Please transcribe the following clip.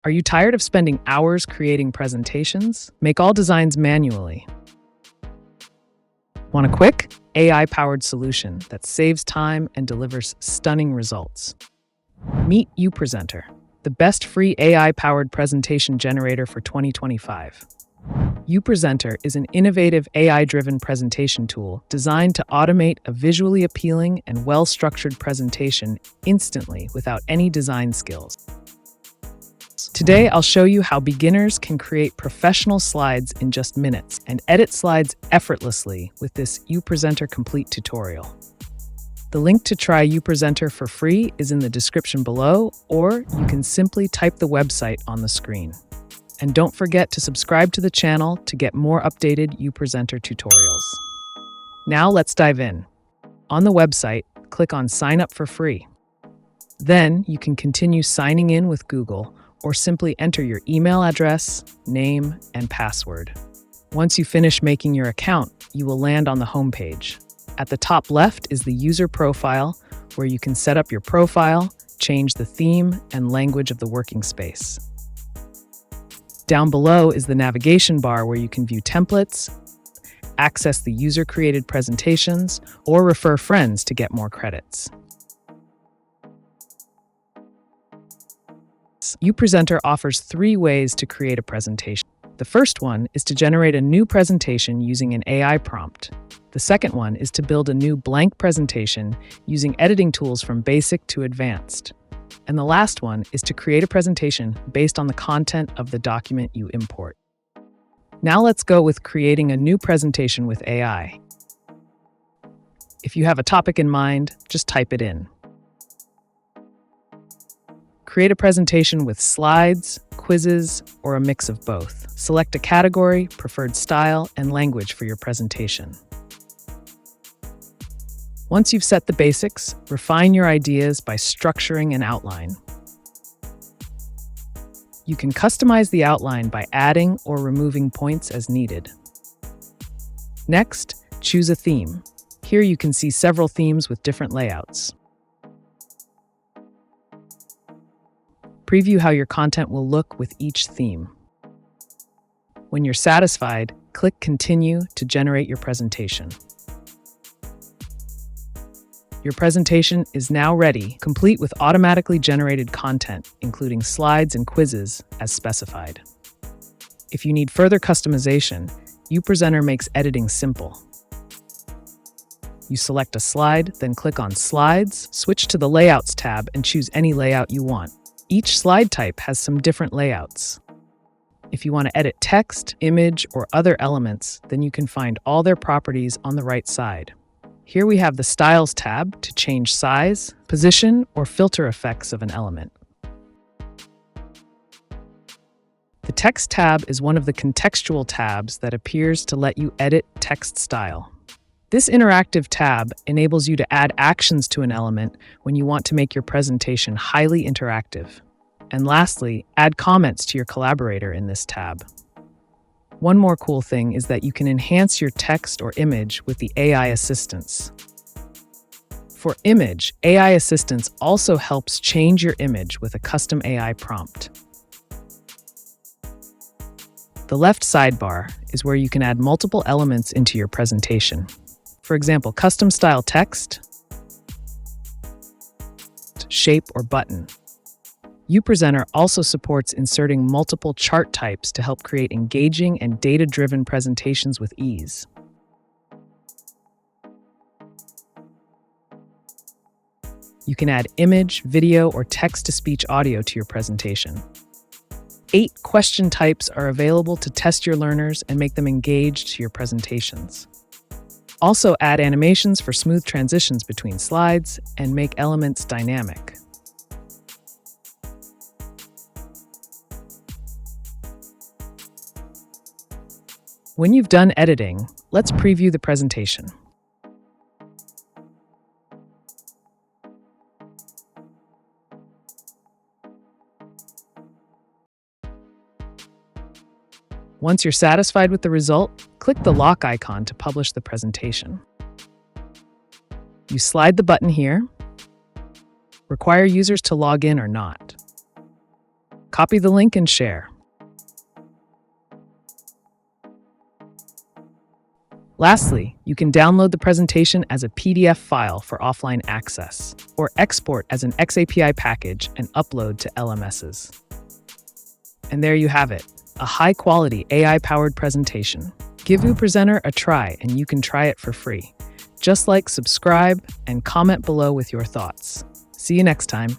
Are you tired of spending hours creating presentations? Make all designs manually. Want a quick, AI-powered solution that saves time and delivers stunning results? Meet uPresenter, the best free AI-powered presentation generator for 2025. uPresenter is an innovative AI-driven presentation tool designed to automate a visually appealing and well-structured presentation instantly without any design skills. Today, I'll show you how beginners can create professional slides in just minutes and edit slides effortlessly with this uPresenter complete tutorial. The link to try uPresenter for free is in the description below, or you can simply type the website on the screen. And don't forget to subscribe to the channel to get more updated uPresenter tutorials. Now let's dive in. On the website, click on Sign Up for Free. Then you can continue signing in with Google or simply enter your email address, name, and password. Once you finish making your account, you will land on the home page. At the top left is the user profile, where you can set up your profile, change the theme and language of the working space. Down below is the navigation bar where you can view templates, access the user-created presentations, or refer friends to get more credits. uPresenter offers 3 ways to create a presentation. The first one is to generate a new presentation using an AI prompt. The second one is to build a new blank presentation using editing tools from basic to advanced. And the last one is to create a presentation based on the content of the document you import. Now let's go with creating a new presentation with AI. If you have a topic in mind, just type it in. Create a presentation with slides, quizzes, or a mix of both. Select a category, preferred style, and language for your presentation. Once you've set the basics, refine your ideas by structuring an outline. You can customize the outline by adding or removing points as needed. Next, choose a theme. Here you can see several themes with different layouts. Preview how your content will look with each theme. When you're satisfied, click Continue to generate your presentation. Your presentation is now ready, complete with automatically generated content, including slides and quizzes as specified. If you need further customization, uPresenter makes editing simple. You select a slide, then click on Slides, switch to the Layouts tab, and choose any layout you want. Each slide type has some different layouts. If you want to edit text, image, or other elements, then you can find all their properties on the right side. Here we have the Styles tab to change size, position, or filter effects of an element. The Text tab is one of the contextual tabs that appears to let you edit text style. This interactive tab enables you to add actions to an element when you want to make your presentation highly interactive. And lastly, add comments to your collaborator in this tab. One more cool thing is that you can enhance your text or image with the AI assistance. For image, AI assistance also helps change your image with a custom AI prompt. The left sidebar is where you can add multiple elements into your presentation. For example, custom style text, shape, or button. uPresenter also supports inserting multiple chart types to help create engaging and data-driven presentations with ease. You can add image, video, or text-to-speech audio to your presentation. 8 question types are available to test your learners and make them engaged to your presentations. Also add animations for smooth transitions between slides and make elements dynamic. When you've done editing, let's preview the presentation. Once you're satisfied with the result, click the lock icon to publish the presentation. You slide the button here, require users to log in or not. Copy the link and share. Lastly, you can download the presentation as a PDF file for offline access, or export as an XAPI package and upload to LMSs. And there you have it, a high-quality AI-powered presentation. Give uPresenter a try and you can try it for free. Just like, subscribe, and comment below with your thoughts. See you next time.